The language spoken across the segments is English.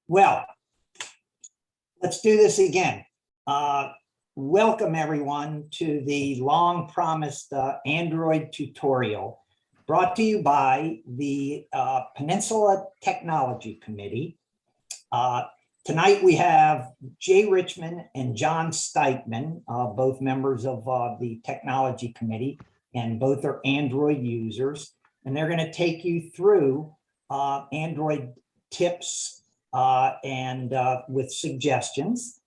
Well, let's do this again. Welcome everyone to the long promised Android tutorial brought to you by the Peninsula Technology Committee. Tonight we have Jay Richmond and John Steitman, both members of the Technology Committee, and both are Android users. And they're going to take you through Android tips and with suggestions.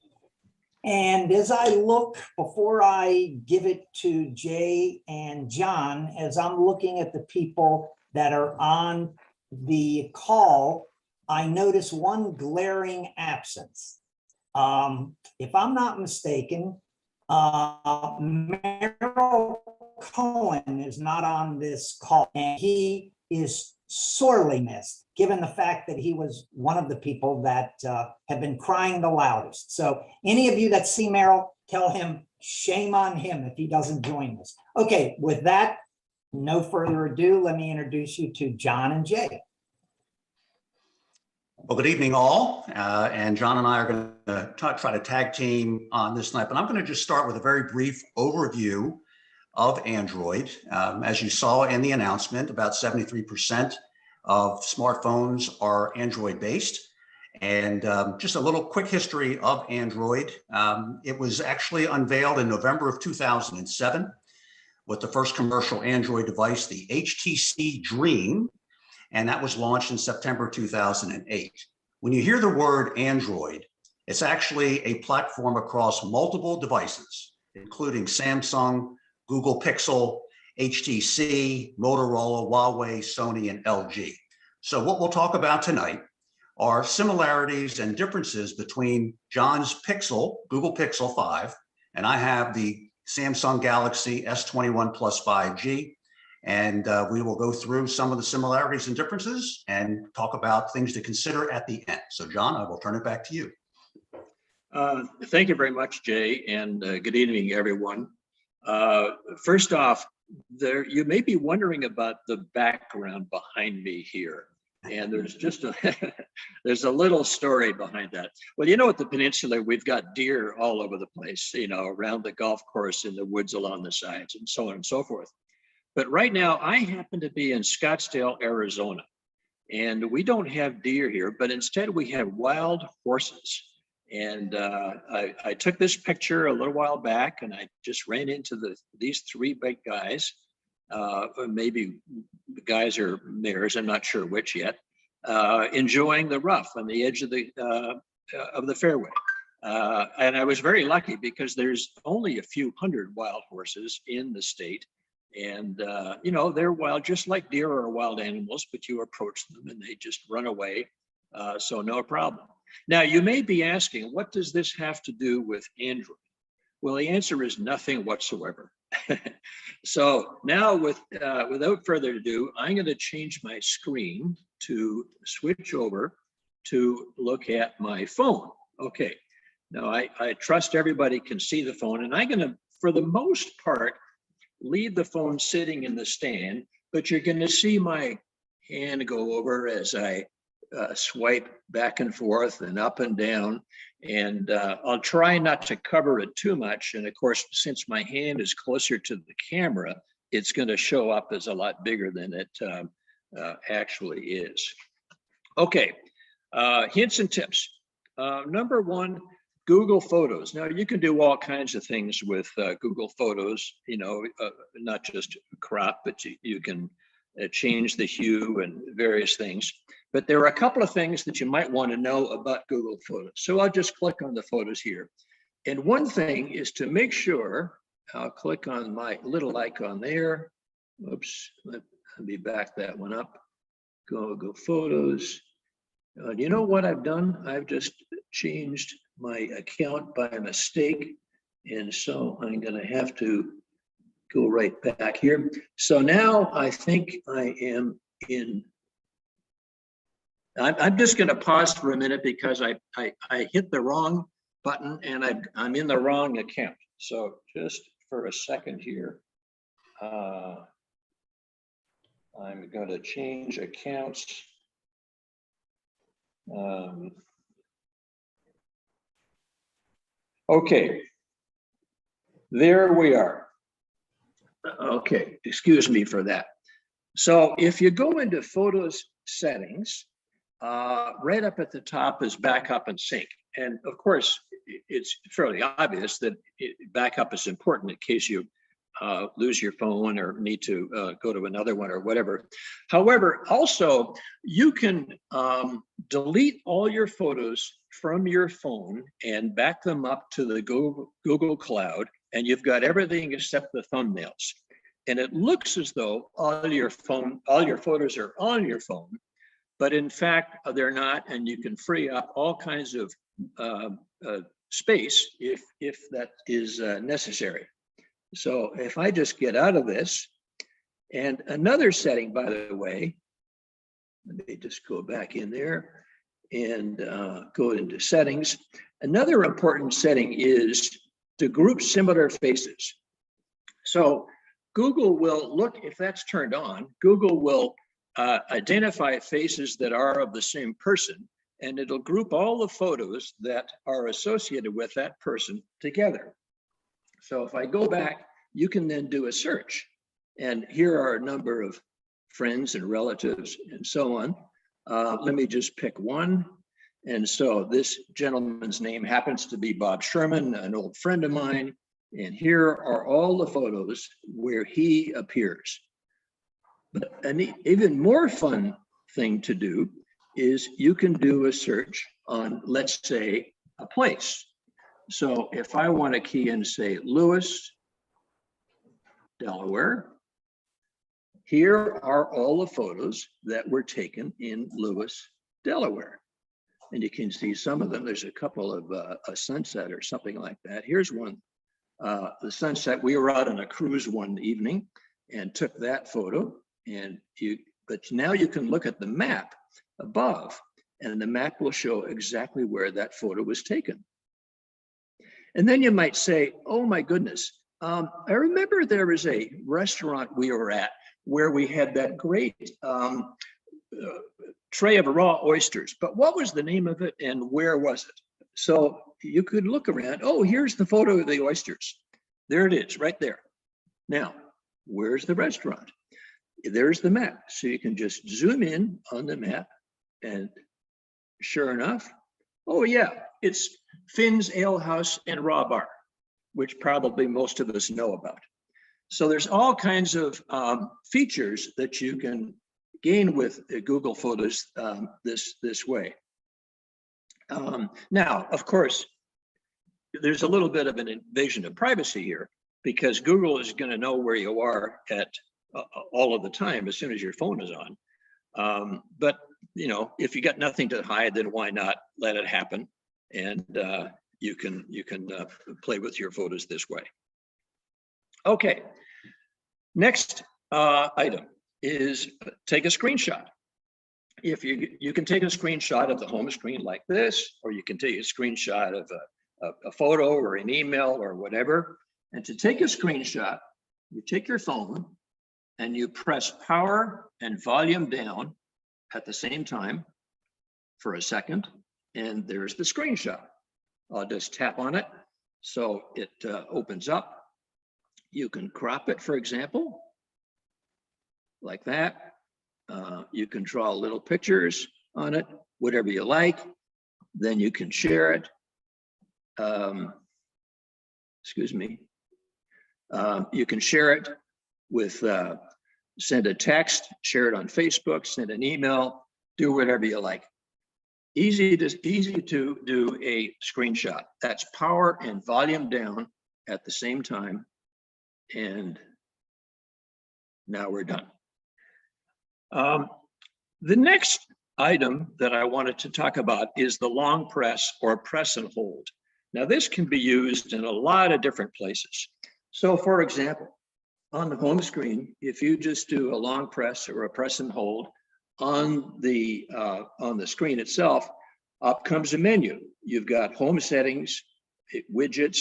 And as I look, before I give it to Jay and John, as I'm looking at the people that are on the call, I notice one glaring absence. If I'm not mistaken, Merrill Cohen is not on this call, and he is sorely missed, given the fact that he was one of the people that have been crying the loudest. So any of you that see Merrill, tell him shame on him if he doesn't join us. Okay, with that, no further ado, let me introduce you to John and Jay. Well, good evening, all. And John and I are going to try to tag team on this night, but I'm going to just start with a very brief overview of Android. As you saw in the announcement, about 73% of smartphones are Android based. And just a little quick history of Android. It was actually unveiled in November of 2007 with the first commercial Android device, the HTC Dream. And that was launched in September 2008. When you hear the word Android, it's actually a platform across multiple devices, including Samsung, Google Pixel, HTC, Motorola, Huawei, Sony, and LG. So what we'll talk about tonight are similarities and differences between John's Pixel, Google Pixel 5, and I have the Samsung Galaxy S21 Plus 5G. And we will go through some of the similarities and differences and talk about things to consider at the end. So John, I will turn it back to you. Thank you very much, Jay, and good evening, everyone. First off, you may be wondering about the background behind me here. And there's just there's a little story behind that. Well, you know, at the peninsula, we've got deer all over the place, you know, around the golf course, in the woods along the sides, and so on and so forth. But right now, I happen to be in Scottsdale, Arizona, and we don't have deer here, but instead we have wild horses. And I took this picture a little while back, and I just ran into these three big guys. Maybe the guys are mares, I'm not sure which yet, enjoying the rough on the edge of the fairway. And I was very lucky because there's only a few hundred wild horses in the state. And, you know, they're wild, just like deer are wild animals, but you approach them and they just run away. So no problem. Now, you may be asking, what does this have to do with Android? Well, the answer is nothing whatsoever. So now without further ado, I'm going to change my screen to switch over to look at my phone. Okay. Now, I trust everybody can see the phone, and I'm going to, for the most part, leave the phone sitting in the stand, but you're going to see my hand go over as I swipe back and forth and up and down. And I'll try not to cover it too much. And of course, since my hand is closer to the camera, it's going to show up as a lot bigger than it actually is. Okay, hints and tips. Number one, Google Photos. Now, you can do all kinds of things with Google Photos, you know, not just crop, but you can change the hue and various things. But there are a couple of things that you might want to know about Google Photos. So I'll just click on the photos here. And one thing is to make sure, I'll click on my little icon there. Oops, let me back that one up. Go Photos. You know what I've done? I've just changed my account by mistake. And so I'm going to have to go right back here. So now I think I am in. I'm just going to pause for a minute because I hit the wrong button and I'm in the wrong account. So just for a second here, I'm going to change accounts. Okay, there we are. Okay, excuse me for that. So if you go into Photos settings, right up at the top is backup and sync. And of course, it's fairly obvious that backup is important in case you lose your phone or need to go to another one or whatever. However, also you can delete all your photos from your phone and back them up to the Google Cloud, and you've got everything except the thumbnails. And it looks as though all your photos are on your phone, but in fact they're not, and you can free up all kinds of space if that is necessary. So if I just get out of this, and another setting, by the way, let me just go back in there and go into settings. Another important setting is to group similar faces. So Google will look, if that's turned on, Google will identify faces that are of the same person, and it'll group all the photos that are associated with that person together. So if I go back, you can then do a search. And here are a number of friends and relatives and so on. Let me just pick one. And so this gentleman's name happens to be Bob Sherman, an old friend of mine. And here are all the photos where he appears. But an even more fun thing to do is you can do a search on, let's say, a place. So if I want to key in, say, Lewis, Delaware, here are all the photos that were taken in Lewis, Delaware. And you can see some of them. There's a couple of a sunset or something like that. Here's one, the sunset. We were out on a cruise one evening and took that photo. But now you can look at the map above, and the map will show exactly where that photo was taken. And then you might say, oh my goodness, I remember there was a restaurant we were at where we had that great tray of raw oysters, but what was the name of it and where was it? So you could look around, oh, here's the photo of the oysters. There it is, right there. Now, where's the restaurant? There's the map. So you can just zoom in on the map, and sure enough, oh yeah, it's Finn's Ale House and Raw Bar, which probably most of us know about. So there's all kinds of features that you can gain with Google Photos this way. Now, of course, there's a little bit of an invasion of privacy here, because Google is going to know where you are at all of the time as soon as your phone is on. But you know, if you got nothing to hide, then why not let it happen? And you can play with your photos this way. Okay, next item is take a screenshot. If you can take a screenshot of the home screen like this, or you can take a screenshot of a photo or an email or whatever. And to take a screenshot, you take your phone and you press power and volume down at the same time for a second, and there's the screenshot. I'll just tap on it so it opens up. You can crop it, for example, like that. You can draw little pictures on it, whatever you like. Then you can share it. Excuse me. You can share it with, send a text, share it on Facebook, send an email, do whatever you like. Easy to do a screenshot. That's power and volume down at the same time. And now we're done. The next item that I wanted to talk about is the long press or press and hold. Now this can be used in a lot of different places. So for example, on the home screen, if you just do a long press or a press and hold on the screen itself, up comes a menu. You've got home settings, widgets,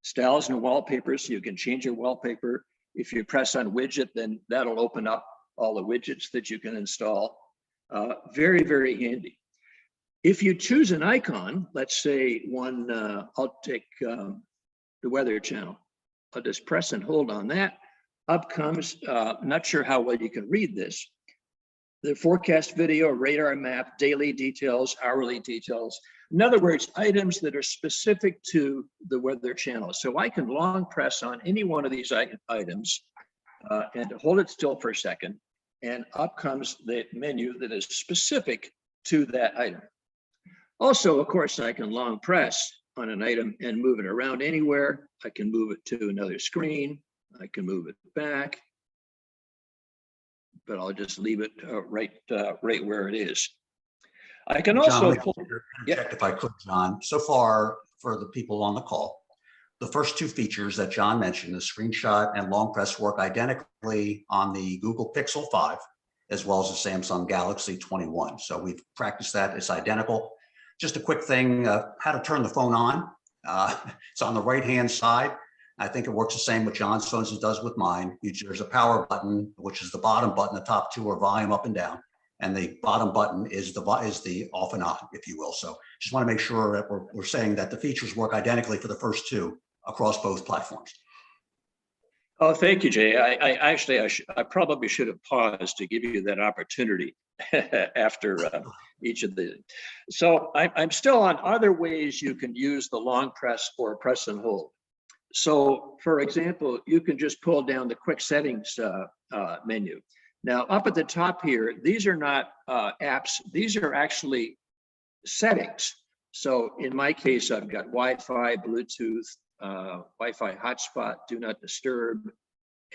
styles and wallpapers. So you can change your wallpaper. If you press on widget, then that'll open up all the widgets that you can install. Very, very handy. If you choose an icon, let's say one, I'll take the Weather Channel. I'll just press and hold on that. Up comes, not sure how well you can read this, the forecast video, radar map, daily details, hourly details. In other words, items that are specific to the Weather Channel. So I can long press on any one of these items and hold it still for a second. And up comes the menu that is specific to that item. Also, of course, I can long press on an item and move it around anywhere. I can move it to another screen. I can move it back, but I'll just leave it right where it is. I can also interject if I could, John. So far, for the people on the call, the first two features that John mentioned, the screenshot and long press, work identically on the Google Pixel 5, as well as the Samsung Galaxy 21. So we've practiced that. It's identical. Just a quick thing, how to turn the phone on. It's on the right-hand side. I think it works the same with John's phones as it does with mine. There's a power button, which is the bottom button. The top two are volume up and down. And the bottom button is the off and on, if you will. So just want to make sure that we're saying that the features work identically for the first two across both platforms. Oh, thank you, Jay. I probably should have paused to give you that opportunity after each of the. So I'm still on other ways you can use the long press or press and hold. So, for example, you can just pull down the quick settings menu. Now, up at the top here, these are not apps. These are actually settings. So in my case, I've got Wi-Fi, Bluetooth, Wi-Fi hotspot, do not disturb,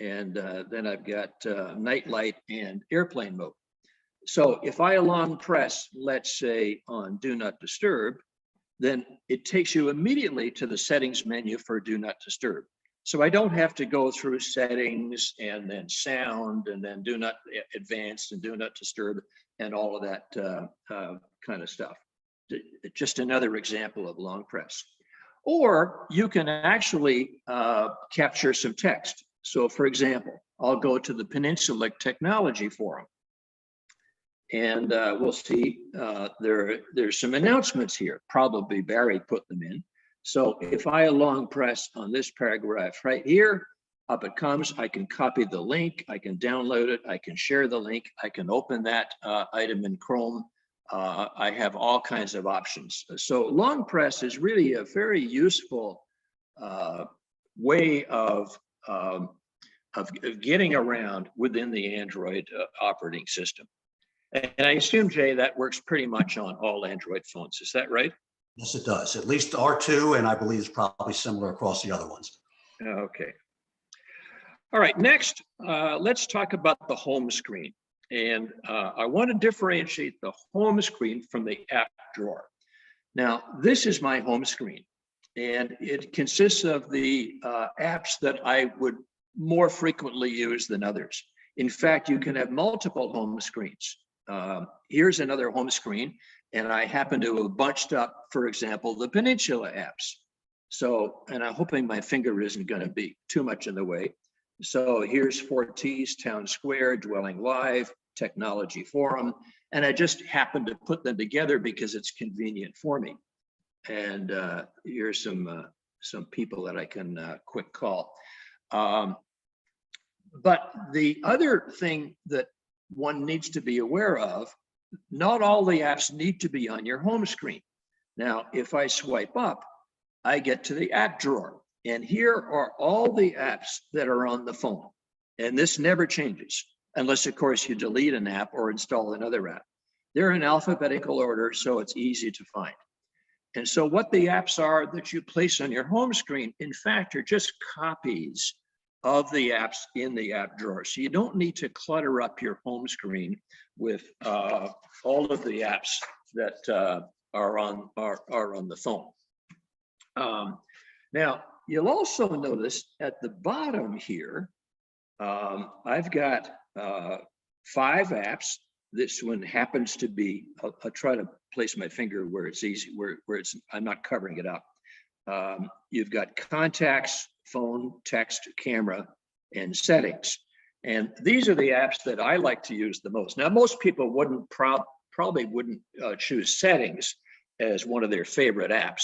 and then I've got night light and airplane mode. So if I long press, let's say on do not disturb, then it takes you immediately to the settings menu for do not disturb. So I don't have to go through settings and then sound and then do not advanced and do not disturb and all of that kind of stuff. Just another example of long press. Or you can actually capture some text. So for example, I'll go to the Peninsula Technology Forum. And we'll see there's some announcements here. Probably Barry put them in. So if I long press on this paragraph right here, up it comes. I can copy the link. I can download it. I can share the link. I can open that item in Chrome. I have all kinds of options. So long press is really a very useful way of getting around within the Android operating system. And I assume, Jay, that works pretty much on all Android phones. Is that right? Yes, it does. At least R2, and I believe it's probably similar across the other ones. Okay. All right, next, let's talk about the home screen. And I want to differentiate the home screen from the app drawer. Now, this is my home screen, and it consists of the apps that I would more frequently use than others. In fact, you can have multiple home screens. Here's another home screen, and I happen to have bunched up, for example, the Peninsula apps. So, and I'm hoping my finger isn't going to be too much in the way. So here's 4Ts, Town Square, Dwelling Live, Technology Forum, and I just happened to put them together because it's convenient for me. And here's some people that I can quick call. But the other thing that one needs to be aware of, not all the apps need to be on your home screen. Now, if I swipe up, I get to the app drawer, and here are all the apps that are on the phone. And this never changes, unless of course you delete an app or install another app. They're in alphabetical order, so it's easy to find. And so what the apps are that you place on your home screen, in fact, are just copies of the apps in the app drawer. So you don't need to clutter up your home screen with all of the apps that are on the phone. Now, you'll also notice at the bottom here, I've got 5 apps. This one happens to be, I'll try to place my finger where it's easy, where it's, I'm not covering it up. You've got contacts, phone, text, camera, and settings. And these are the apps that I like to use the most. Now, most people wouldn't probably wouldn't choose settings as one of their favorite apps,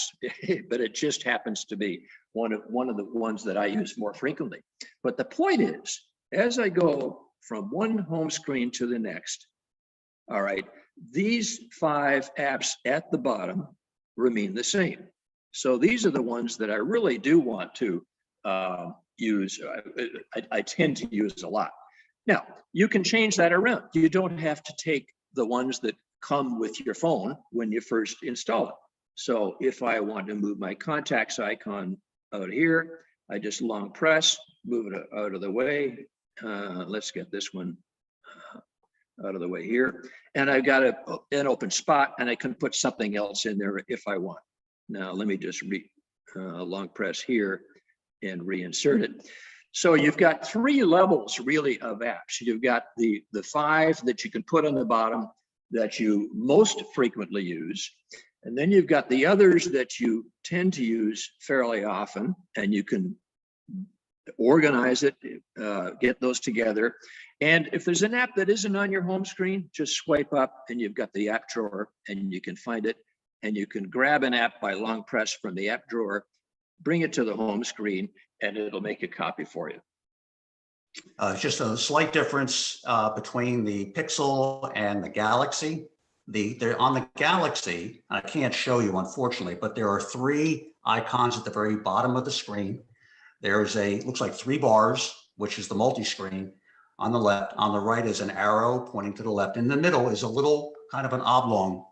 but it just happens to be one of the ones that I use more frequently. But the point is, as I go from one home screen to the next, all right, these 5 apps at the bottom remain the same. So these are the ones that I really do want to use. I tend to use a lot. Now, you can change that around. You don't have to take the ones that come with your phone when you first install it. So if I want to move my contacts icon out here, I just long press, move it out of the way. Let's get this one out of the way here. And I've got an open spot, and I can put something else in there if I want. Now, let me just long press here and reinsert it. So you've got 3 levels really of apps. You've got the 5 that you can put on the bottom that you most frequently use. And then you've got the others that you tend to use fairly often, and you can organize it, get those together. And if there's an app that isn't on your home screen, just swipe up and you've got the app drawer and you can find it. And you can grab an app by long press from the app drawer, bring it to the home screen, and it'll make a copy for you. Just a slight difference between the Pixel and the Galaxy. They're on the Galaxy, I can't show you unfortunately, but there are 3 icons at the very bottom of the screen. There's looks like 3 bars, which is the multi-screen on the left. On the right is an arrow pointing to the left. In the middle is a little kind of an oblong.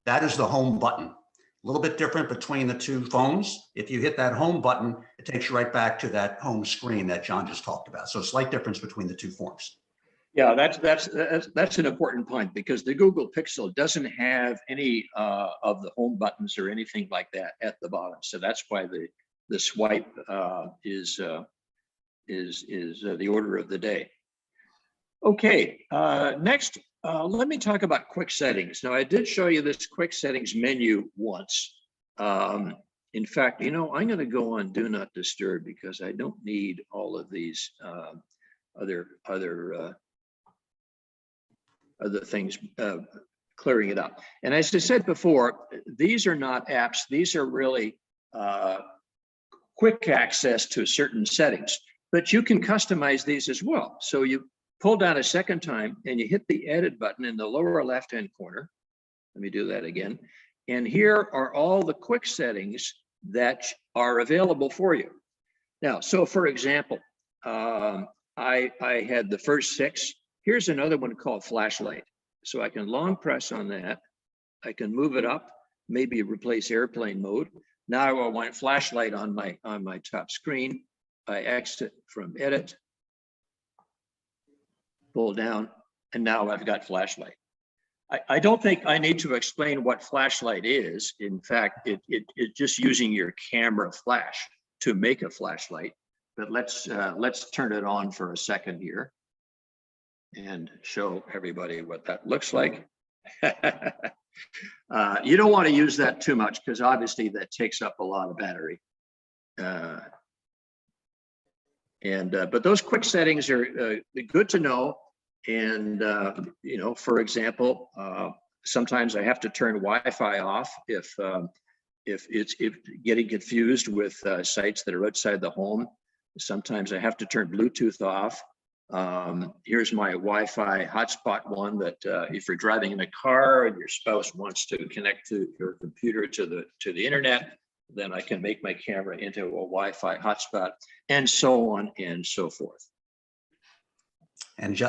That is the home button. A little bit different between the 2 phones. If you hit that home button, it takes you right back to that home screen that John just talked about. So a slight difference between the 2 forms. Yeah, that's an important point, because the Google Pixel doesn't have any of the home buttons or anything like that at the bottom. So that's why the swipe is the order of the day. Okay, next, let me talk about quick settings. Now, I did show you this quick settings menu once. In fact, I'm going to go on Do Not Disturb because I don't need all of these other things clearing it up. And as I said before, these are not apps. These are really quick access to certain settings, but you can customize these as well. So you pull down a second time and you hit the edit button in the lower left-hand corner. Let me do that again. And here are all the quick settings that are available for you. Now, so for example, I had the first 6. Here's another one called flashlight. So I can long press on that. I can move it up, maybe replace airplane mode. Now I want flashlight on my top screen. I exit from edit, pull down, and now I've got flashlight. I don't think I need to explain what flashlight is. In fact, it's just using your camera flash to make a flashlight. But let's turn it on for a second here and show everybody what that looks like. You don't want to use that too much because obviously that takes up a lot of battery. But those quick settings are good to know. And for example, sometimes I have to turn Wi-Fi off if getting confused with sites that are outside the home. Sometimes I have to turn Bluetooth off. Here's my Wi-Fi hotspot one that if you're driving in a car and your spouse wants to connect to your computer to the internet, then I can make my camera into a Wi-Fi hotspot, and so on and so forth. And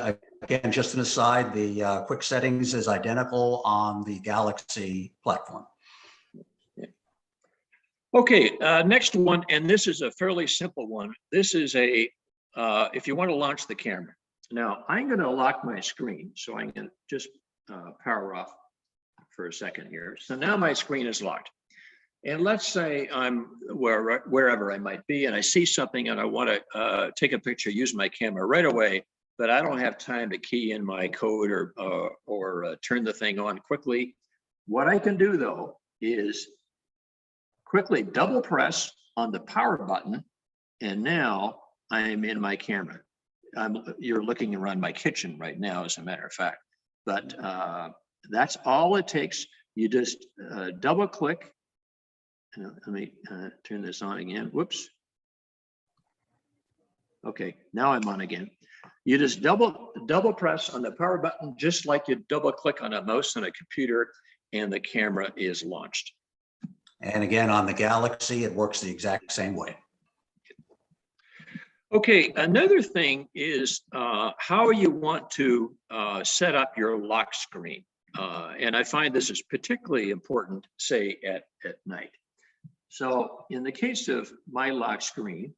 again, just an aside, the quick settings is identical on the Galaxy platform. Okay, next one, and this is a fairly simple one. This is if you want to launch the camera. Now, I'm going to lock my screen, so I'm going to just power off for a second here. So now my screen is locked. And let's say I'm wherever I might be, and I see something and I want to take a picture, use my camera right away, but I don't have time to key in my code or turn the thing on quickly. What I can do though is quickly double press on the power button, and now I am in my camera. You're looking around my kitchen right now, as a matter of fact. But That's all it takes. You just double click. Let me turn this on again. Whoops. Okay, now I'm on again. You just double press on the power button, just like you double click on a mouse on a computer, and the camera is launched. And again, on the Galaxy, it works the exact same way. Okay, another thing is how you want to set up your lock screen. And I find this is particularly important, say, at night. So in the case of my lock screen,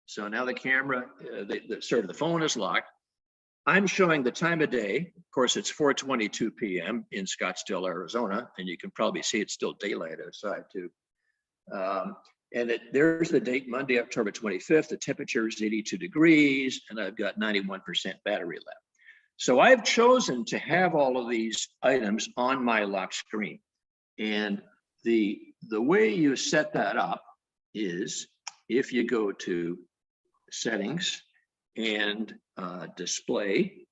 so now the camera, the phone is locked. I'm showing the time of day. Of course, it's 4:22 p.m. in Scottsdale, Arizona, and you can probably see it's still daylight outside too. And there's the date, Monday, October 25th. The temperature is 82 degrees, and I've got 91% battery left. So I've chosen to have all of these items on my lock screen. And the way you set that up is if you go to Settings and Display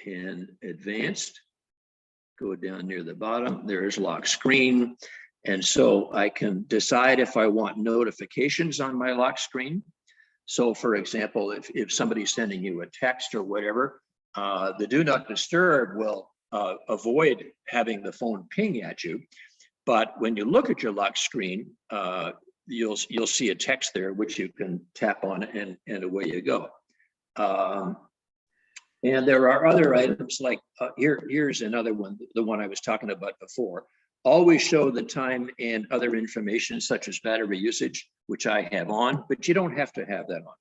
and Advanced, go down near the bottom, there's lock screen. And so I can decide if I want notifications on my lock screen. So for example, if somebody's sending you a text or whatever, the do not disturb will avoid having the phone ping at you. But when you look at your lock screen, you'll see a text there, which you can tap on and away you go. And there are other items like, here's another one, the one I was talking about before. Always show the time and other information such as battery usage, which I have on, but you don't have to have that on.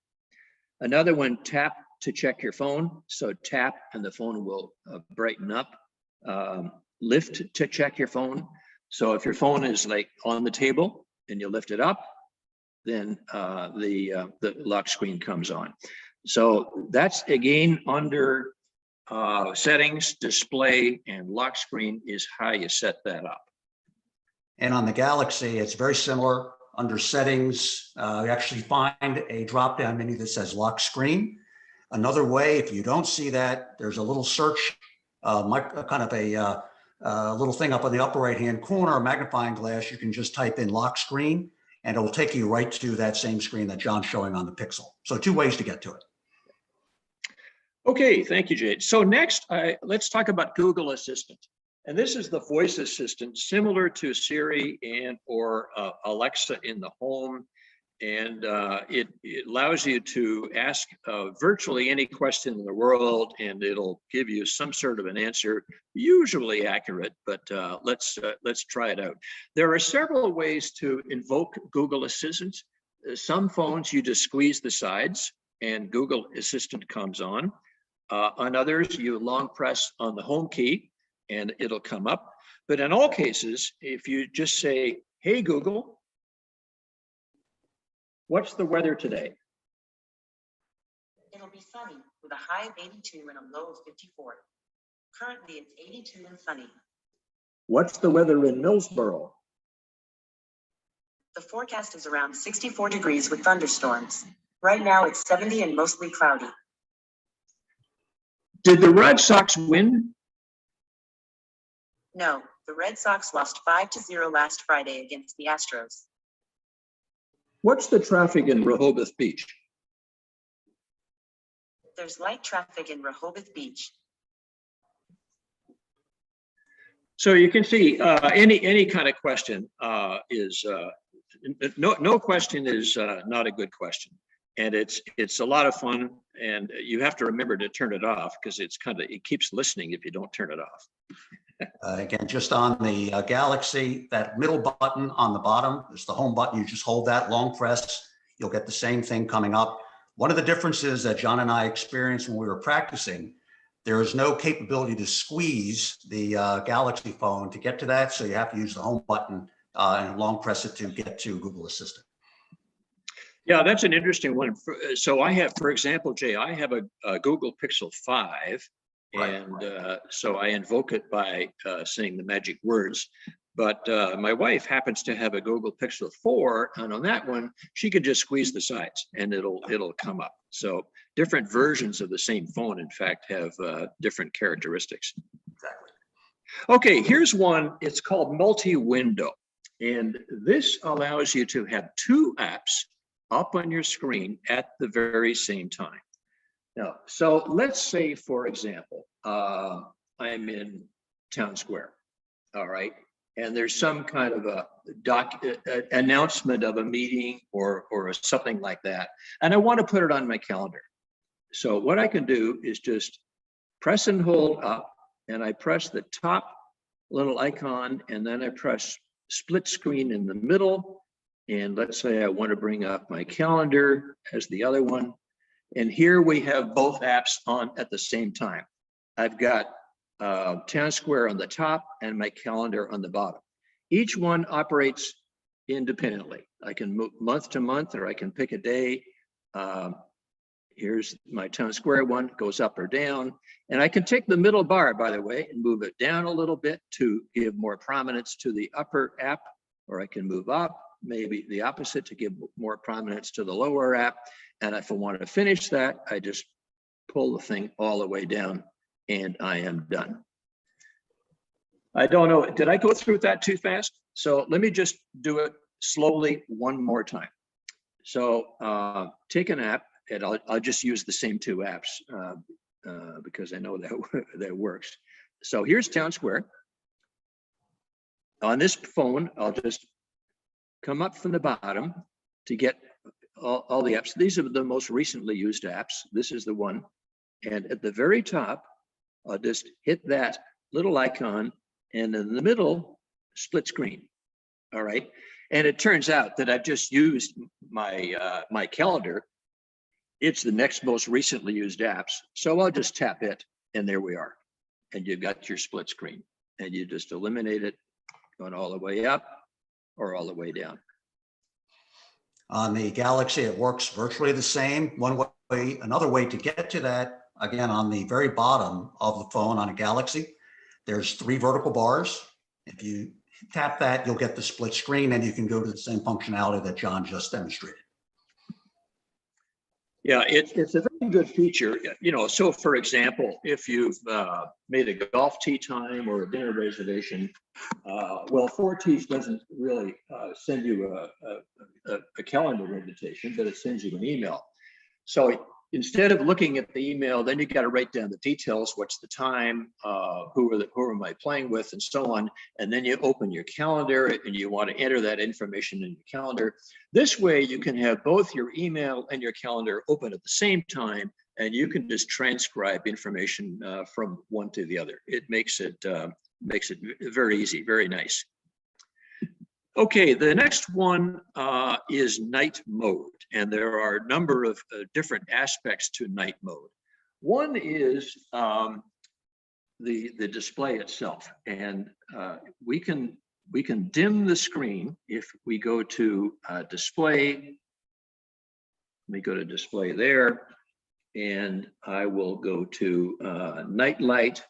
Another one, tap to check your phone. So tap and the phone will brighten up. Lift to check your phone. So if your phone is like on the table and you lift it up, then the lock screen comes on. So that's again under Settings, Display, and Lock Screen is how you set that up. And on the Galaxy, it's very similar. Under Settings, you actually find a drop-down menu that says Lock Screen. Another way, if you don't see that, there's a little search, kind of a little thing up on the upper right-hand corner, a magnifying glass. You can just type in Lock Screen, and it will take you right to that same screen that John's showing on the Pixel. So 2 ways to get to it. Okay, thank you, Jade. So next, let's talk about Google Assistant. And this is the voice assistant similar to Siri and or Alexa in the home. And it allows you to ask virtually any question in the world, and it'll give you some sort of an answer, usually accurate, but let's try it out. There are several ways to invoke Google Assistant. Some phones, you just squeeze the sides and Google Assistant comes on. On others, you long press on the home key and it'll come up. But in all cases, if you just say, hey, Google, what's the weather today? It'll be sunny with a high of 82 and a low of 54. Currently, it's 82 and sunny. What's the weather in Millsboro? The forecast is around 64 degrees with thunderstorms. Right now, it's 70 and mostly cloudy. Did the Red Sox win? No, the Red Sox lost 5-0 last Friday against the Astros. What's the traffic in Rehoboth Beach? There's light traffic in Rehoboth Beach. So you can see any kind of question is no question is not a good question, and it's a lot of fun, and you have to remember to turn it off because it keeps listening if you don't turn it off. Again, just on the Galaxy, that middle button on the bottom is the home button. You just hold that, long press, you'll get the same thing coming up. One of the differences that John and I experienced when we were practicing, there is no capability to squeeze the Galaxy phone to get to that. So you have to use the home button and long press it to get to Google Assistant. Yeah, that's an interesting one. So I have, for example, Jay, I have a Google Pixel 5. And so I invoke it by saying the magic words. But my wife happens to have a Google Pixel 4, and on that one, she could just squeeze the sides and it'll come up. So different versions of the same phone, in fact, have different characteristics. Exactly. Okay, here's one. It's called multi-window. And this allows you to have two apps up on your screen at the very same time. Now, so let's say, for example, I'm in Town Square, all right? And there's some kind of a announcement of a meeting or something like that. And I want to put it on my calendar. So what I can do is just press and hold up, and I press the top little icon, and then I press split screen in the middle. And let's say I want to bring up my calendar as the other one. And here we have both apps on at the same time. I've got Town Square on the top and my calendar on the bottom. Each one operates independently. I can move month to month, or I can pick a day. Here's my Town Square one, goes up or down. And I can take the middle bar, by the way, and move it down a little bit to give more prominence to the upper app, or I can move up, maybe the opposite, to give more prominence to the lower app. And if I want to finish that, I just pull the thing all the way down and I am done. I don't know, did I go through that too fast? So let me just do it slowly one more time. So take an app, and I'll just use the same two apps because I know that works. So here's Town Square. On this phone, I'll just come up from the bottom to get all the apps. These are the most recently used apps. This is the one. And at the very top, I'll just hit that little icon, and in the middle, split screen. All right. And it turns out that I've just used my my calendar. It's the next most recently used apps. So I'll just tap it, and there we are. And you've got your split screen, and you just eliminate it, going all the way up or all the way down. On the Galaxy, it works virtually the same. One way, another way to get to that, again, on the very bottom of the phone on a Galaxy, there's 3 vertical bars. If you tap that, you'll get the split screen, and you can go to the same functionality that John just demonstrated. Yeah, it's a very good feature. You know, so for example, if you've made a golf tee time or a dinner reservation, well, 4Ts doesn't really send you a calendar invitation, but it sends you an email. So instead of looking at the email, then you got to write down the details. What's the time? Who am I playing with, and so on. And then you open your calendar, and you want to enter that information in your calendar. This way, you can have both your email and your calendar open at the same time, and you can just transcribe information from one to the other. It makes it very easy, very nice. Okay, the next one is night mode, and there are a number of different aspects to night mode. One is the display itself, and we can dim the screen if we go to display. Let me go to display there, and I will go to night light.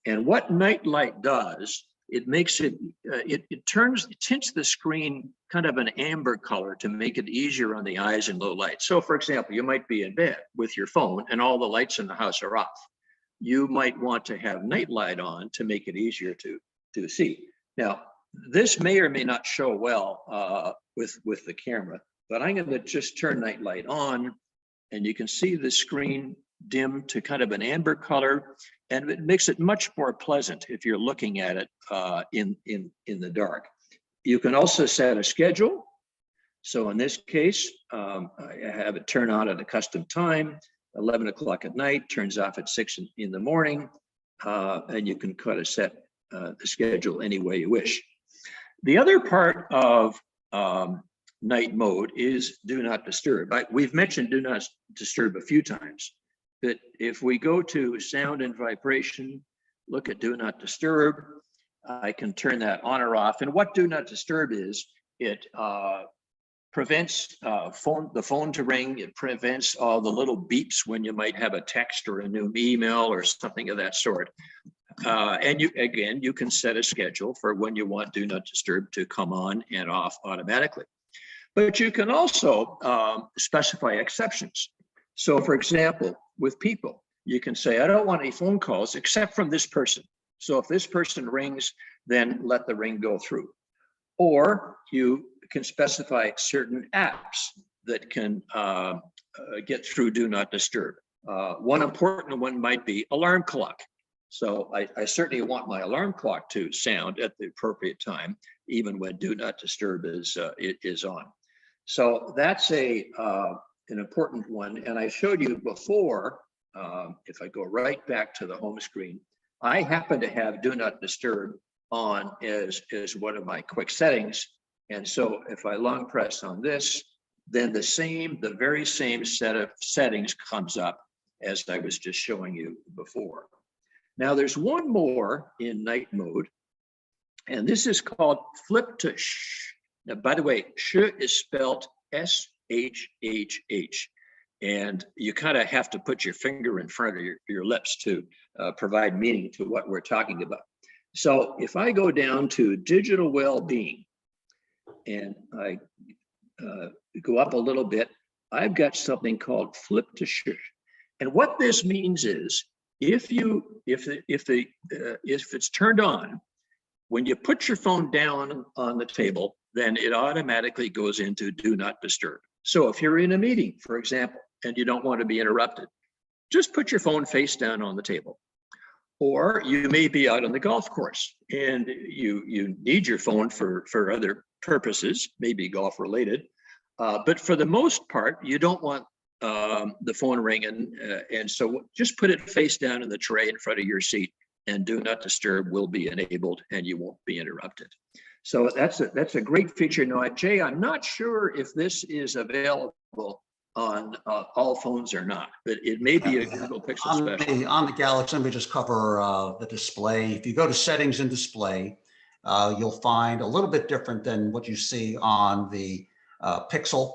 And what night light does, it makes it, it tints the screen kind of an amber color to make it easier on the eyes in low light. So for example, you might be in bed with your phone and all the lights in the house are off. You might want to have night light on to make it easier to see. Now, this may or may not show well with the camera, but I'm going to just turn night light on, and you can see the screen dim to kind of an amber color, and it makes it much more pleasant if you're looking at it in the dark. You can also set a schedule. So in this case, I have it turn on at a custom time, 11 o'clock at night, turns off at 6 in the morning, and you can kind of set the schedule any way you wish. The other part of night mode is do not disturb. We've mentioned do not disturb a few times. That if we go to sound and vibration, look at do not disturb, I can turn that on or off. And what do not disturb is, it prevents the phone to ring. It prevents all the little beeps when you might have a text or a new email or something of that sort. And you can set a schedule for when you want do not disturb to come on and off automatically. But you can also specify exceptions. So for example, with people, you can say, I don't want any phone calls except from this person. So if this person rings, then let the ring go through. Or you can specify certain apps that can get through do not disturb. One important one might be alarm clock. So I certainly want my alarm clock to sound at the appropriate time, even when do not disturb is on. So that's an important one. And I showed you before, if I go right back to the home screen, I happen to have do not disturb on as one of my quick settings. And so if I long press on this, then the very same set of settings comes up as I was just showing you before. Now there's one more in night mode, and this is called flip to shh. Now, by the way, sh is spelled S-H-H-H. And you kind of have to put your finger in front of your lips to provide meaning to what we're talking about. So if I go down to digital well-being and I go up a little bit, I've got something called flip to shh. And what this means is if it's turned on, when you put your phone down on the table, then it automatically goes into do not disturb. So if you're in a meeting, for example, and you don't want to be interrupted, just put your phone face down on the table. Or you may be out on the golf course and you need your phone for other purposes, maybe golf related. But for the most part, you don't want the phone ringing. And so just put it face down in the tray in front of your seat, and do not disturb will be enabled and you won't be interrupted. So that's a great feature. Now, Jay, I'm not sure if this is available on all phones or not, but it may be a Google Pixel special. On the Galaxy, let me just cover the display. If you go to settings and display, you'll find a little bit different than what you see on the Pixel.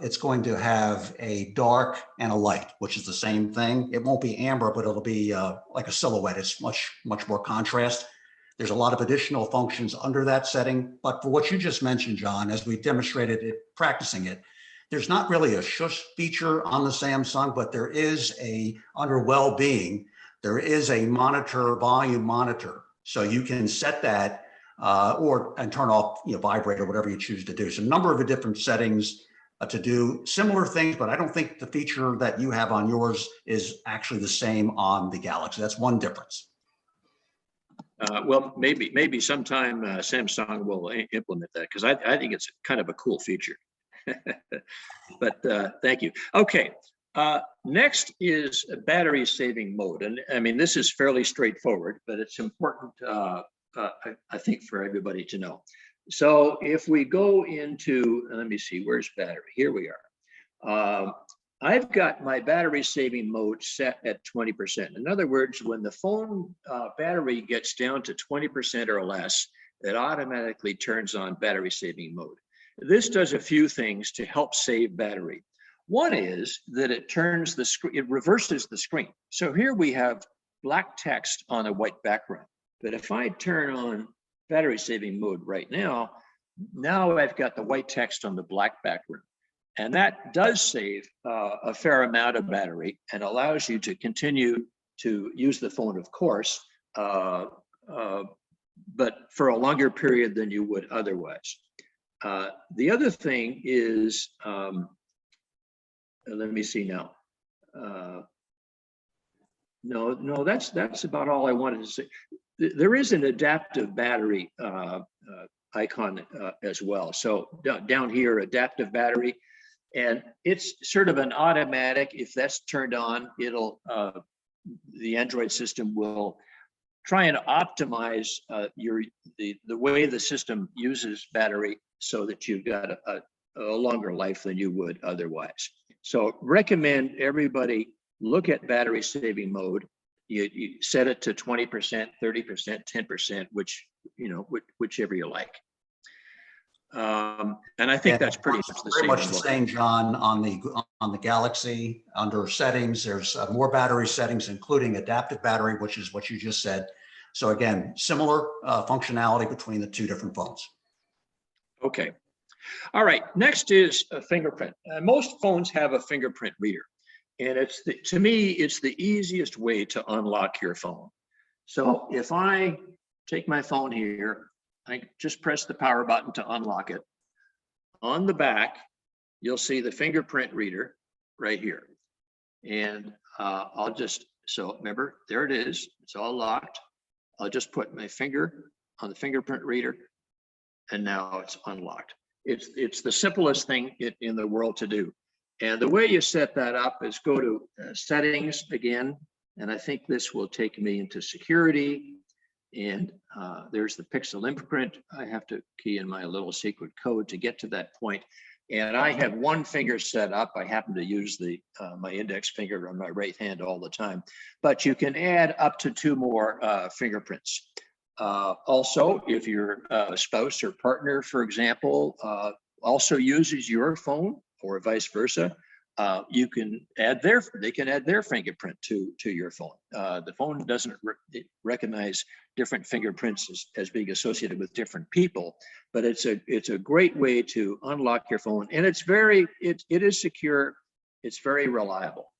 It's going to have a dark and a light, which is the same thing. It won't be amber, but it'll be like a silhouette. It's much more contrast. There's a lot of additional functions under that setting, but for what you just mentioned, John, as we demonstrated it, practicing it, there's not really a shush feature on the Samsung, but there is under well-being, there is a volume monitor. So you can set that and turn off, vibrate or whatever you choose to do. So a number of different settings to do similar things, but I don't think the feature that you have on yours is actually the same on the Galaxy. That's one difference. Well, maybe sometime Samsung will implement that, because I think it's kind of a cool feature. But thank you. Okay, next is battery saving mode. And I mean, this is fairly straightforward, but it's important, I think, for everybody to know. So if we go into, let me see, where's battery? Here we are. I've got my battery saving mode set at 20%. In other words, when the phone battery gets down to 20% or less, it automatically turns on battery saving mode. This does a few things to help save battery. One is that it turns the screen, it reverses the screen. So here we have black text on a white background. But if I turn on battery saving mode right now I've got the white text on the black background. And that does save a fair amount of battery and allows you to continue to use the phone, of course, but for a longer period than you would otherwise. The other thing is, let me see now. No, that's about all I wanted to say. There is an adaptive battery icon as well. So down here, adaptive battery, and it's sort of an automatic. If that's turned on, it'll the Android system will try and optimize the way the system uses battery so that you've got a longer life than you would otherwise. So recommend everybody look at battery saving mode. You set it to 20%, 30%, 10%, whichever you like. And I think that's pretty much the same. John, on the Galaxy. Under settings, there's more battery settings, including adaptive battery, which is what you just said. So again, similar functionality between the two different phones. Okay. All right. Next is a fingerprint. Most phones have a fingerprint reader, and to me, it's the easiest way to unlock your phone. So if I take my phone here, I just press the power button to unlock it. On the back, you'll see the fingerprint reader right here. And so remember, there it is. It's all locked. I'll just put my finger on the fingerprint reader, and now it's unlocked. It's the simplest thing in the world to do. And the way you set that up is go to settings again. And I think this will take me into security. And there's the pixel imprint. I have to key in my little secret code to get to that point. And I have one finger set up. I happen to use my index finger on my right hand all the time, but you can add up to 2 more fingerprints. Also, if your spouse or partner, for example, also uses your phone or vice versa, you can add they can add their fingerprint to your phone. The phone doesn't recognize different fingerprints as being associated with different people, but it's a great way to unlock your phone, and it is secure. It's very reliable.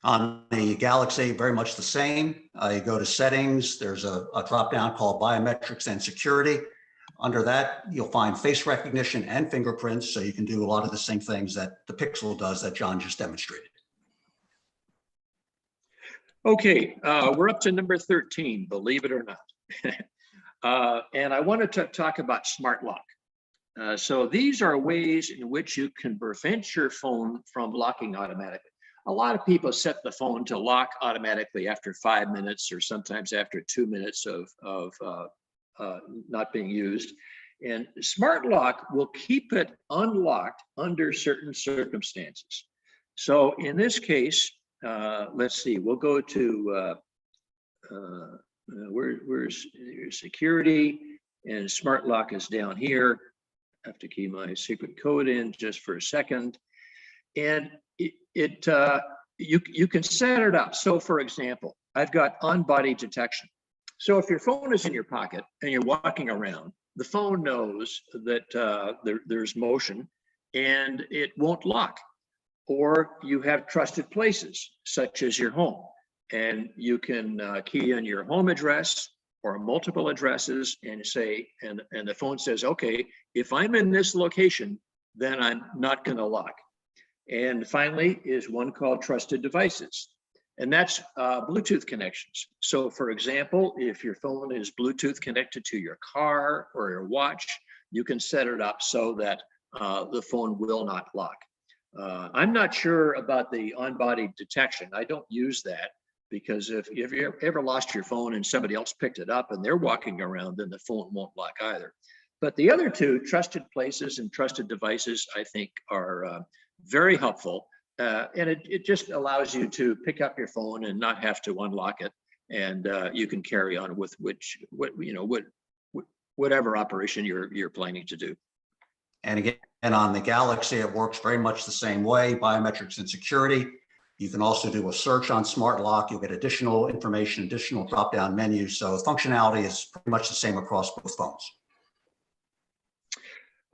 On the Galaxy, very much the same. You go to settings, there's a drop down called biometrics and security. Under that, you'll find face recognition and fingerprints, so you can do a lot of the same things that the Pixel does that John just demonstrated. Okay, we're up to number 13, believe it or not. And I wanted to talk about smart lock. So these are ways in which you can prevent your phone from locking automatically. A lot of people set the phone to lock automatically after 5 minutes or sometimes after 2 minutes of not being used. And smart lock will keep it unlocked under certain circumstances. So in this case, let's see, we'll go to where's your security, and smart lock is down here. I have to key my secret code in just for a second. And you can set it up. So for example, I've got on-body detection. So if your phone is in your pocket and you're walking around, the phone knows that there's motion and it won't lock. Or you have trusted places, such as your home, and you can key in your home address or multiple addresses and say, and the phone says, okay, if I'm in this location, then I'm not going to lock. And finally is one called trusted devices. And that's Bluetooth connections. So for example, if your phone is Bluetooth connected to your car or your watch, you can set it up so that the phone will not lock. I'm not sure about the on-body detection. I don't use that because if you ever lost your phone and somebody else picked it up and they're walking around, then the phone won't lock either. But the other two, trusted places and trusted devices, I think are very helpful. And it just allows you to pick up your phone and not have to unlock it, and you can carry on with whatever operation you're planning to do. And again, on the Galaxy, it works very much the same way, biometrics and security. You can also do a search on smart lock. You'll get additional information, additional drop-down menus. So functionality is pretty much the same across both phones.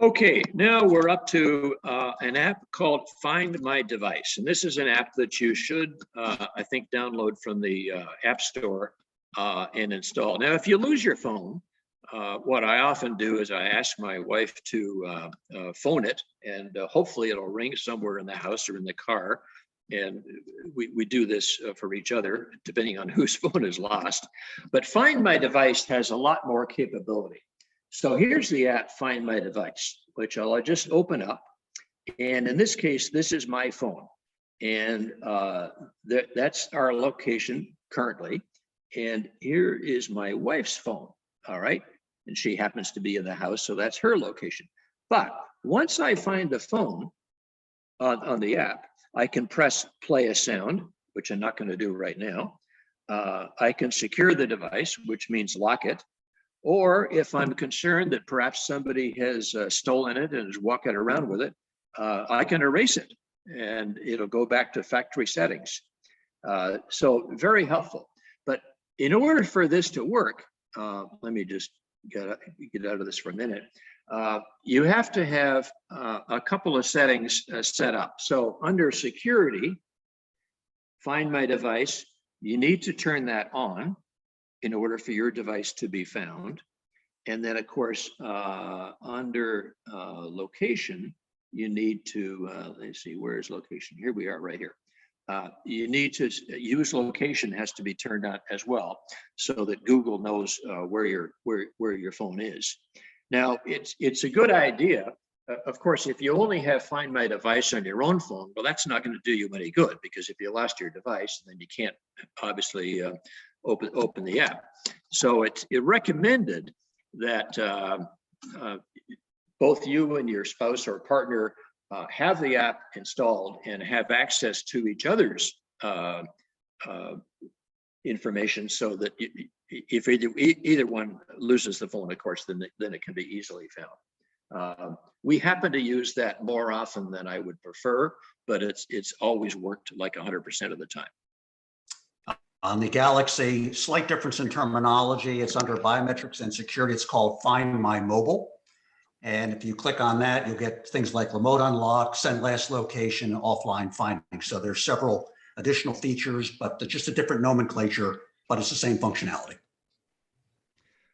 Okay, now we're up to an app called Find My Device. And this is an app that you should, I think, download from the App Store and install. Now, if you lose your phone, what I often do is I ask my wife to phone it, and hopefully it'll ring somewhere in the house or in the car. And we do this for each other, depending on whose phone is lost. But Find My Device has a lot more capability. So here's the app Find My Device, which I'll just open up. And in this case, this is my phone. And that's our location currently. And here is my wife's phone, all right? And she happens to be in the house, so that's her location. But once I find the phone on the app, I can press play a sound, which I'm not going to do right now. I can secure the device, which means lock it. Or if I'm concerned that perhaps somebody has stolen it and is walking around with it, I can erase it and it'll go back to factory settings. So very helpful. But in order for this to work, let me just get out of this for a minute. You have to have a couple of settings set up. So under security, Find My Device, you need to turn that on. in order for your device to be found. And then, of course, under location, you need to, let's see, where is location? Here we are right here. You need to use location has to be turned on as well, so that Google knows where your phone is. Now, it's a good idea. Of course, if you only have Find My Device on your own phone, well, that's not going to do you any good, because if you lost your device, then you can't obviously open the app. So it's recommended that both you and your spouse or partner have the app installed and have access to each other's information, so that if either one loses the phone, of course, then it can be easily found. We happen to use that more often than I would prefer, but it's always worked like 100% of the time. On the Galaxy, slight difference in terminology. It's under biometrics and security. It's called Find My Mobile. And if you click on that, you'll get things like remote unlock, send last location, offline finding. So there's several additional features, but just a different nomenclature, but it's the same functionality.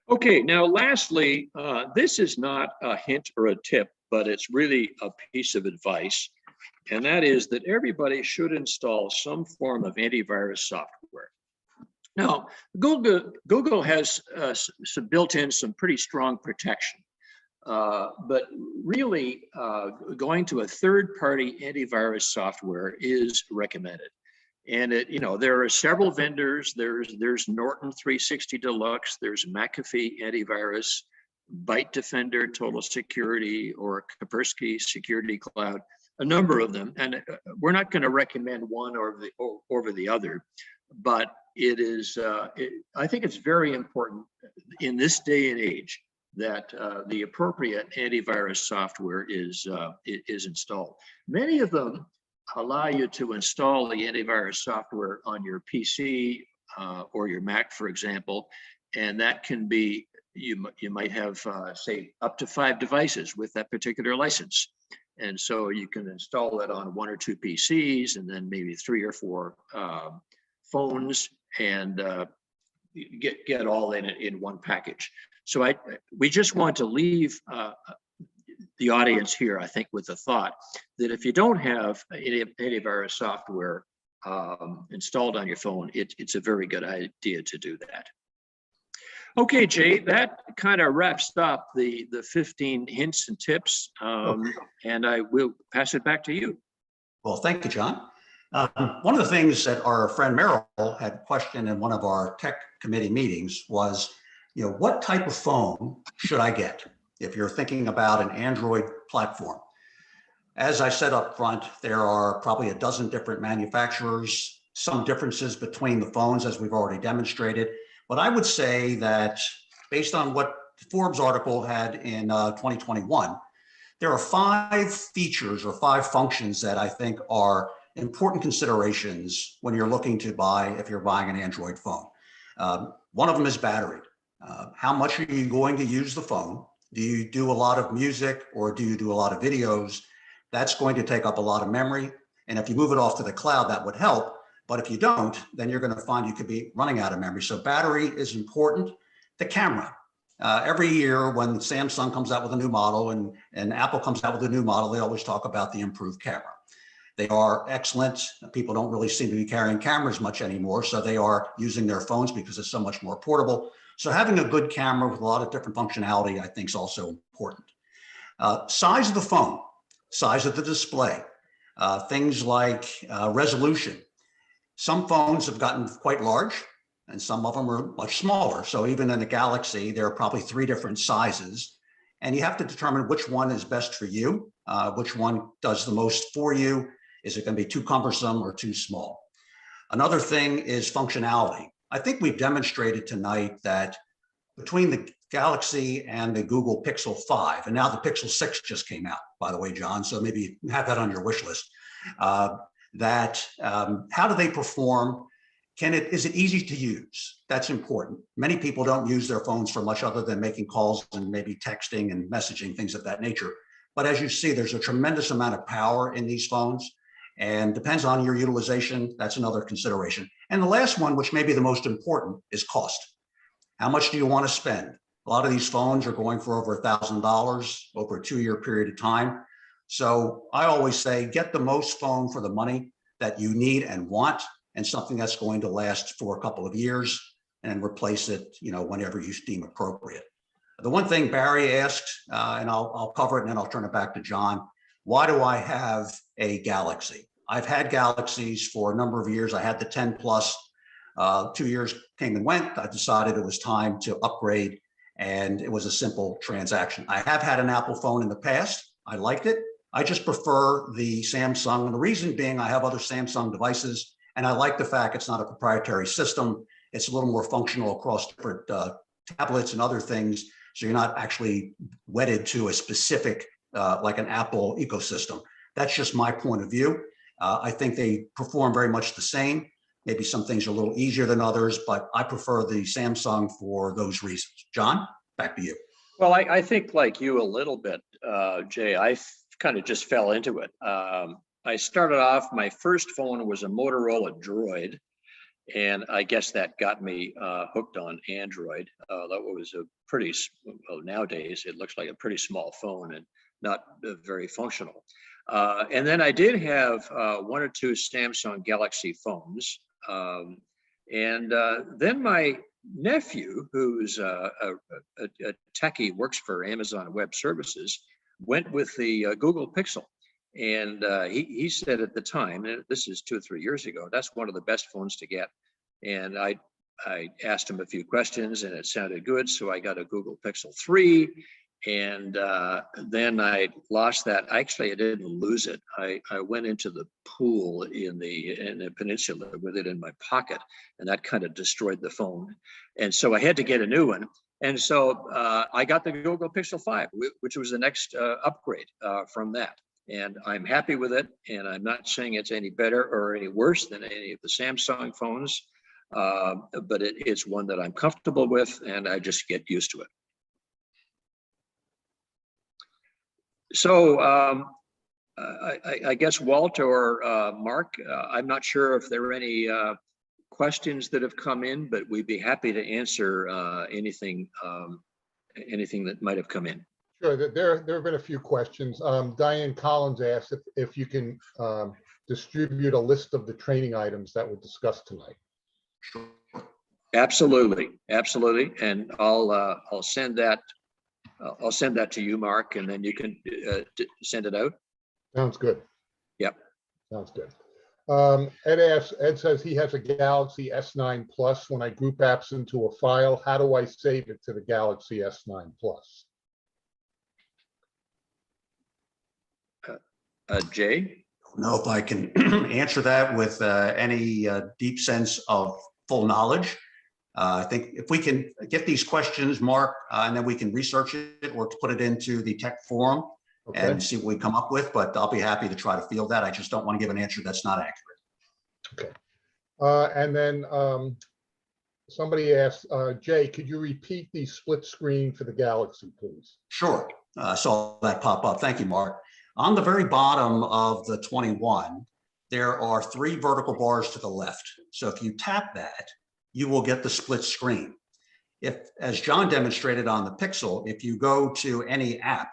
Okay, now lastly, this is not a hint or a tip, but it's really a piece of advice. And that is that everybody should install some form of antivirus software. Now, Google has built in some pretty strong protection. But really, going to a third-party antivirus software is recommended. And there are several vendors. There's Norton 360 Deluxe. There's McAfee Antivirus, Byte Defender, Total Security, or Kaspersky Security Cloud. A number of them, and we're not going to recommend one over the other, but it is. I think it's very important in this day and age that the appropriate antivirus software is installed. Many of them allow you to install the antivirus software on your PC or your Mac, for example, and that can be, you might have, say, up to 5 devices with that particular license. And so you can install it on 1 or 2 PCs, and then maybe 3 or 4 phones, and get all in one package. So we just want to leave the audience here, I think, with the thought that if you don't have antivirus software installed on your phone, it's a very good idea to do that. Okay, Jay, that kind of wraps up the 15 hints and tips, and I will pass it back to you. Well, thank you, John. One of the things that our friend Merrill had questioned in one of our tech committee meetings was, what type of phone should I get if you're thinking about an Android platform? As I said up front, there are probably a dozen different manufacturers, some differences between the phones, as we've already demonstrated. But I would say that based on what the Forbes article had in 2021, there are 5 features or 5 functions that I think are important considerations when you're looking to buy, if you're buying an Android phone. One of them is battery. How much are you going to use the phone? Do you do a lot of music, or do you do a lot of videos? That's going to take up a lot of memory. And if you move it off to the cloud, that would help. But if you don't, then you're going to find you could be running out of memory. So battery is important. The camera. Every year when Samsung comes out with a new model and Apple comes out with a new model, they always talk about the improved camera. They are excellent. People don't really seem to be carrying cameras much anymore, so they are using their phones because it's so much more portable. So having a good camera with a lot of different functionality, I think, is also important. Size of the phone, size of the display, things like resolution. Some phones have gotten quite large, and some of them are much smaller. So even in the Galaxy, there are probably 3 different sizes, and you have to determine which one is best for you, which one does the most for you. Is it going to be too cumbersome or too small? Another thing is functionality. I think we've demonstrated tonight that between the Galaxy and the Google Pixel 5, and now the Pixel 6 just came out, by the way, John, so maybe have that on your wish list, how do they perform? Is it easy to use? That's important. Many people don't use their phones for much other than making calls and maybe texting and messaging, things of that nature. But as you see, there's a tremendous amount of power in these phones, and depends on your utilization. That's another consideration. And the last one, which may be the most important, is cost. How much do you want to spend? A lot of these phones are going for over $1,000 over a 2-year period of time. So I always say, get the most phone for the money that you need and want, and something that's going to last for a couple of years, and replace it, whenever you deem appropriate. The one thing Barry asked, and I'll cover it and then I'll turn it back to John. Why do I have a Galaxy? I've had Galaxies for a number of years. I had the 10 Plus. 2 years came and went. I decided it was time to upgrade, and it was a simple transaction. I have had an Apple phone in the past. I liked it. I just prefer the Samsung, and the reason being I have other Samsung devices, and I like the fact it's not a proprietary system. It's a little more functional across different tablets and other things, so you're not actually wedded to a specific, like an Apple ecosystem. That's just my point of view. I think they perform very much the same. Maybe some things are a little easier than others, but I prefer the Samsung for those reasons. John, back to you. Well, I think like you a little bit, Jay, I kind of just fell into it. I started off, my first phone was a Motorola Droid, and I guess that got me hooked on Android. That was a pretty, well, nowadays it looks like a pretty small phone and not very functional. And then I did have 1 or 2 Samsung Galaxy phones. Then my nephew, who's a techie, works for Amazon Web Services, went with the Google Pixel. And he said at the time, and this is 2 or 3 years ago, that's one of the best phones to get. And I asked him a few questions and it sounded good. So I got a Google Pixel 3. And then I lost that. Actually, I didn't lose it. I went into the pool in the peninsula with it in my pocket, and that kind of destroyed the phone. And so I had to get a new one. And so I got the Google Pixel 5, which was the next upgrade from that. And I'm happy with it. And I'm not saying it's any better or any worse than any of the Samsung phones, but it's one that I'm comfortable with, and I just get used to it. So I guess Walt or Mark, I'm not sure if there are any questions that have come in, but we'd be happy to answer anything that might have come in. Sure, there have been a few questions. Diane Collins asked if you can distribute a list of the training items that were discussed tonight. Absolutely, absolutely, and I'll send that. I'll send that to you, Mark, and then you can send it out. Sounds good. Yep. Sounds good. Ed says he has a Galaxy S9 Plus. When I group apps into a file, how do I save it to the Galaxy S9 Plus? Jay? I don't know if I can answer that with any deep sense of full knowledge. I think if we can get these questions, Mark, and then we can research it or put it into the tech forum and see what we come up with, but I'll be happy to try to field that. I just don't want to give an answer that's not accurate. Okay. And then somebody asked, Jay, could you repeat the split screen for the Galaxy, please? Sure. I saw that pop up. Thank you, Mark. On the very bottom of the 21, there are 3 vertical bars to the left. So if you tap that, you will get the split screen. If, as John demonstrated on the Pixel, if you go to any app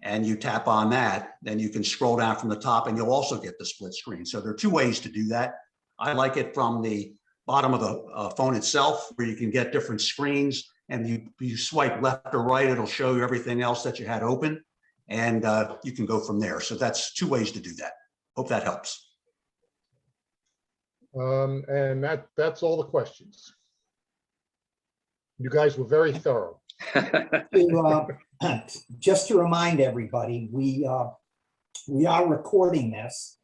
and you tap on that, then you can scroll down from the top and you'll also get the split screen. So there are 2 ways to do that. I like it from the bottom of the phone itself, where you can get different screens, and you swipe left or right, it'll show you everything else that you had open, and you can go from there. So that's 2 ways to do that. Hope that helps. And that's all the questions. You guys were very thorough. Just to remind everybody, we are recording this,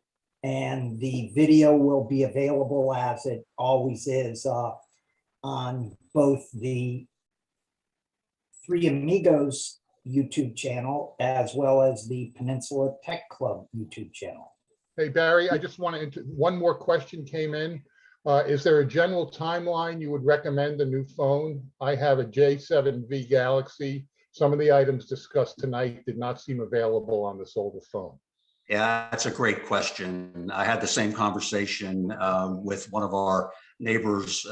and the video will be available, as it always is, on both the Three Amigos YouTube channel as well as the Peninsula Tech Club YouTube channel. Hey, Barry, I just want to, one more question came in. Is there a general timeline you would recommend a new phone? I have a J7V Galaxy. Some of the items discussed tonight did not seem available on this older phone. Yeah, that's a great question. I had the same conversation with one of our neighbors,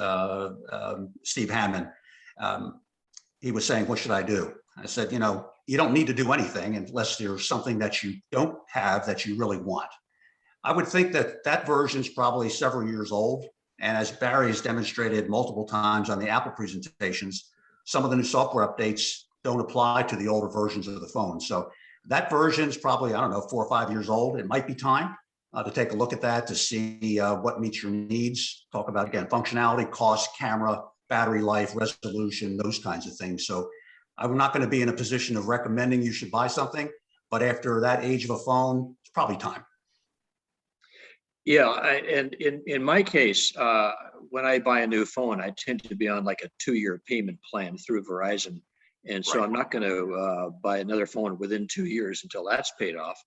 Steve Hammond. he was saying, what should I do? I said, you don't need to do anything unless there's something that you don't have that you really want. I would think that that version is probably several years old. And as Barry has demonstrated multiple times on the Apple presentations, some of the new software updates don't apply to the older versions of the phone. So that version is probably, I don't know, 4 or 5 years old. It might be time to take a look at that to see what meets your needs. Talk about, again, functionality, cost, camera, battery life, resolution, those kinds of things. So I'm not going to be in a position of recommending you should buy something, but after that age of a phone, it's probably time. Yeah, and in my case, when I buy a new phone, I tend to be on like a 2-year payment plan through Verizon. And so Right. I'm not going to buy another phone within 2 years until that's paid off.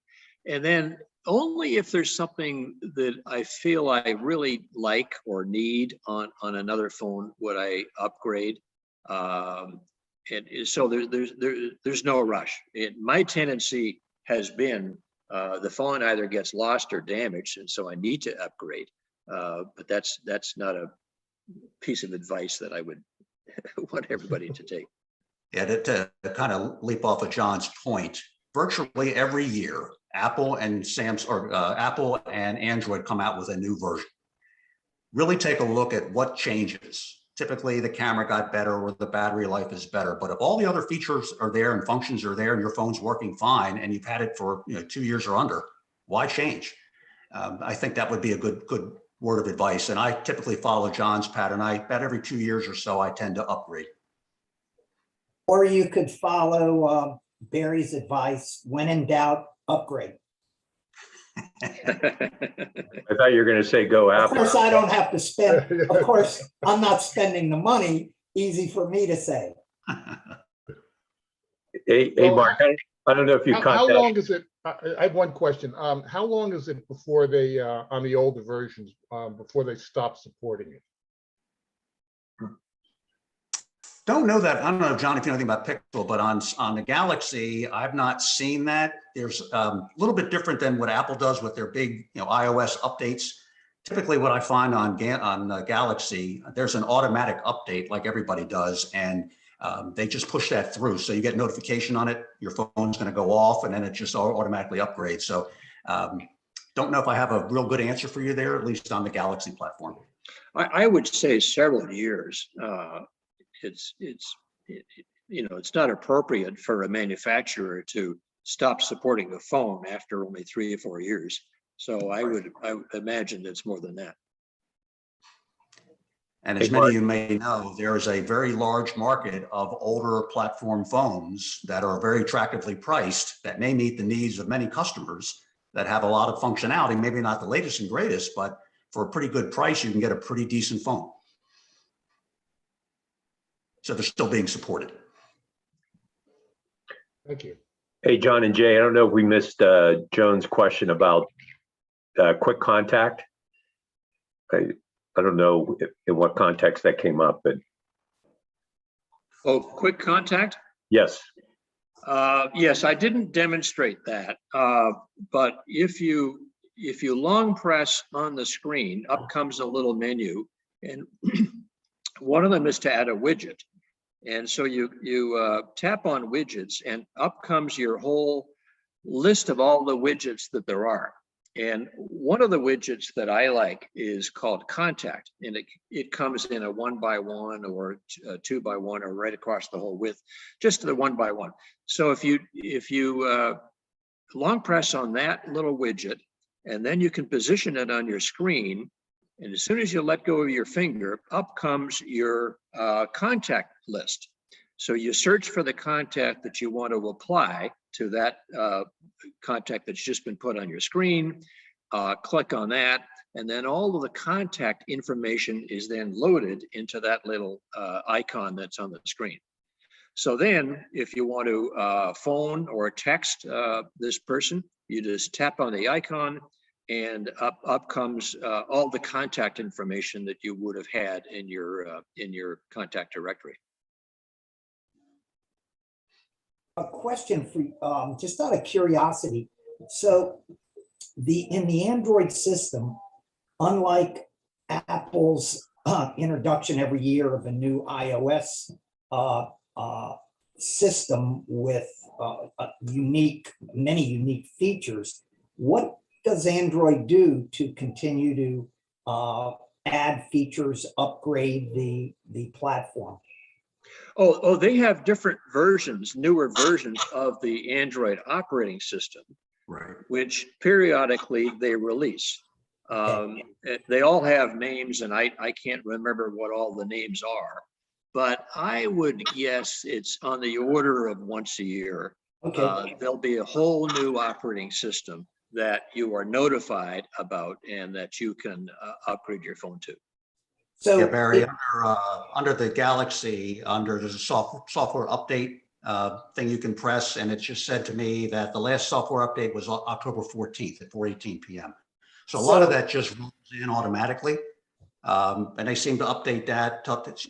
And then only if there's something that I feel I really like or need on another phone would I upgrade. And so there's no rush. My tendency has been the phone either gets lost or damaged, and so I need to upgrade. But that's not a piece of advice that I would want everybody to take. Yeah, to kind of leap off of John's point, virtually every year, Apple and Apple and Android come out with a new version. Really take a look at what changes. Typically, the camera got better or the battery life is better. But if all the other features are there and functions are there and your phone's working fine and you've had it for 2 years or under, why change? I think that would be a good word of advice. And I typically follow John's pattern. About every 2 years or so, I tend to upgrade. Or you could follow Barry's advice, when in doubt, upgrade. I thought you were going to say go Of Apple. course, I don't have to spend, of course, I'm not spending the money, easy for me to say. Hey, Well, Mark, I don't know if you How contact. long is it? I have one question. How long is it before they, on the older versions, before they stop supporting it? Don't know that. I don't know, John, if you know anything about Pixel, but on the Galaxy, I've not seen that. There's a little bit different than what Apple does with their big, iOS updates. Typically, what I find on Galaxy, there's an automatic update like everybody does, and they just push that through. So you get notification on it, your phone's going to go off, and then it just automatically upgrades. So don't know if I have a real good answer for you there, at least on the Galaxy platform. I would say several years. It's not appropriate for a manufacturer to stop supporting a phone after only 3 or 4 years. So I would imagine it's more than that. And as many of you may know, there is a very large market of older platform phones that are very attractively priced that may meet the needs of many customers that have a lot of functionality, maybe not the latest and greatest, but for a pretty good price, you can get a pretty decent phone. So they're still being supported. Thank you. Hey, John and Jay, I don't know if we missed Joan's question about quick contact. I don't know in what context that came up, but Oh, quick contact? yes. Yes, I didn't demonstrate that, but if you long press on the screen, up comes a little menu, and one of them is to add a widget. And so you tap on widgets, and up comes your whole list of all the widgets that there are. And one of the widgets that I like is called Contact, and it comes in a 1x1 or a 2x1 or right across the whole width, just the 1x1. So if you long press on that little widget, and then you can position it on your screen, and as soon as you let go of your finger, up comes your contact list. So you search for the contact that you want to apply to that contact that's just been put on your screen, click on that, and then all of the contact information is then loaded into that little icon that's on the screen. So then if you want to phone or text this person, you just tap on the icon, and up comes all the contact information that you would have had in your contact directory. A question for just out of curiosity. So in the Android system, unlike Apple's introduction every year of a new iOS system with many unique features. What does Android do to continue to add features, upgrade the platform? Oh, they have different versions, newer versions of the Android operating system, Right. which periodically they release. They all have names, and I can't remember what all the names are, but I would guess it's on the order of once a year. Okay, There'll be a whole new operating system that you are notified about and that you can upgrade your phone to. so Yeah, Barry, under the Galaxy, there's a software update thing you can press, and it just said to me that the last software update was October 14th at 4:18 p.m. So a lot of that just rolls in automatically. And they seem to update that,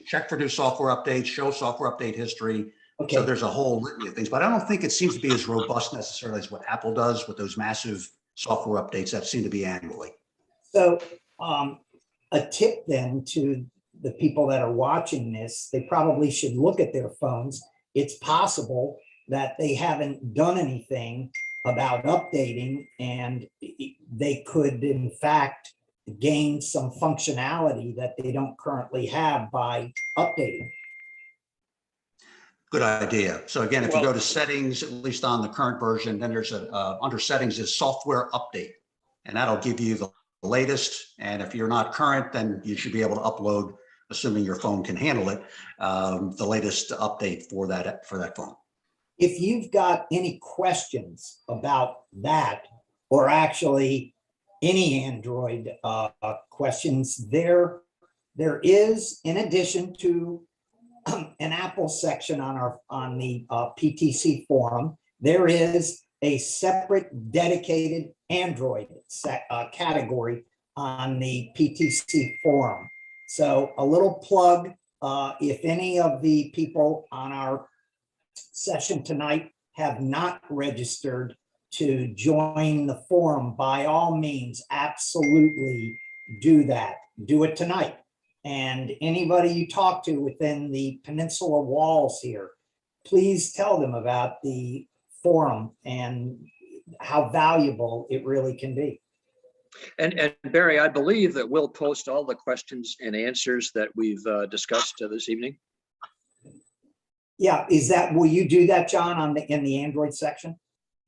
check for new software updates, show software update history. So okay, there's a whole litany of things, but I don't think it seems to be as robust necessarily as what Apple does with those massive software updates that seem to be annually. so a tip then to the people that are watching this, they probably should look at their phones. It's possible that they haven't done anything about updating, and they could in fact gain some functionality that they don't currently have by updating. Good idea. So again, if you Well- go to settings, at least on the current version, then there's under settings is software update. And that'll give you the latest. And if you're not current, then you should be able to upload, assuming your phone can handle it, the latest update for that phone. If you've got any questions about that, or actually any Android questions, there is, in addition to an Apple section on the PTC forum, there is a separate dedicated Android category on the PTC forum. So a little plug, if any of the people on our session tonight have not registered to join the forum, by all means, absolutely do that. Do it tonight. And anybody you talk to within the Peninsula walls here, please tell them about the forum and how valuable it really can be. And Barry, I believe that we'll post all the questions and answers that we've discussed this evening. Yeah, will you do that, John, in the Android section?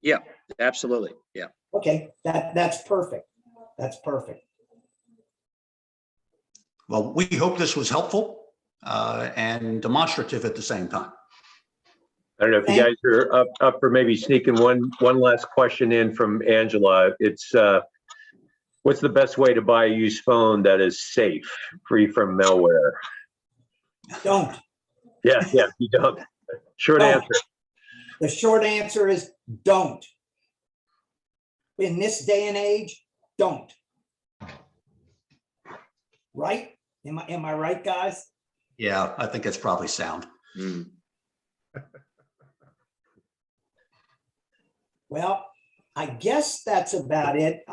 Yeah, absolutely. Yeah. Okay, that's perfect. That's perfect. Well, we hope this was helpful and demonstrative at the same time. I don't know if you guys are up for maybe sneaking one last question in from Angela. It's what's the best way to buy a used phone that is safe, free from malware? Don't. Yeah, you don't. Short Don't. answer. The short answer is don't. In this day and age, don't. Right? Am I right, guys? Yeah, I think it's probably sound. Mm. Well, I guess that's about it.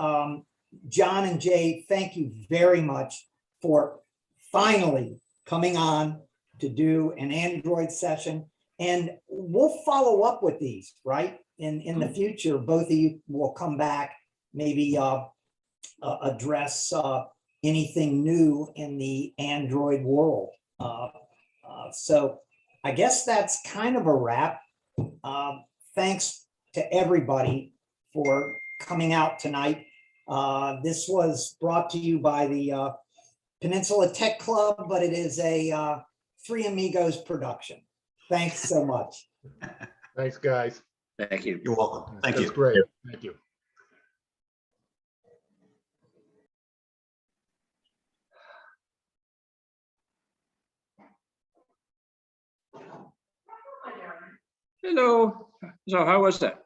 John and Jay, thank you very much for finally coming on to do an Android session. And we'll follow up with these, right? In the future, both of you will come back, maybe address anything new in the Android world. So I guess that's kind of a wrap. Thanks to everybody for coming out tonight. This was brought to you by the Peninsula Tech Club, but it is a Three Amigos production. Thanks so much. Thanks, guys. Thank you. You're welcome. Thank you. That's great. Thank you. Hello. So how was that?